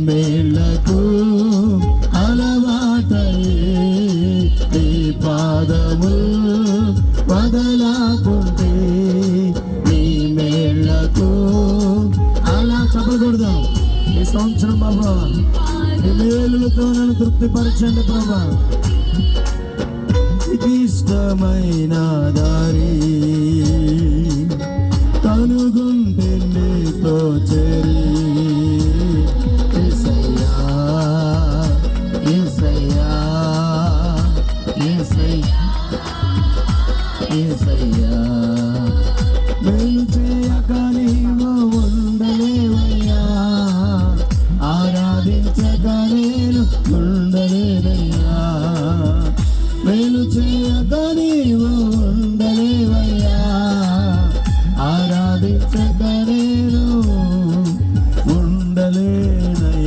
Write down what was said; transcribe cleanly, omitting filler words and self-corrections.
మేళ్లకు అలవాటయే నీ పాదము వదలకుంటే నీ మేళ్లకు అలా చెప్పకూడదు. ఈ సంవత్సరం బాబా నీ మేలులతో నన్ను తృప్తిపరచండి ప్రభా. ఇష్టమైన దారి కనుగొంటే నీతో చేరి యేసయ్యా యేసయ్యా యేసయ్యా యేసయ్యా మేలు చేయక నీవు ఉండలేవయ్యా, ఆరాధించక నేను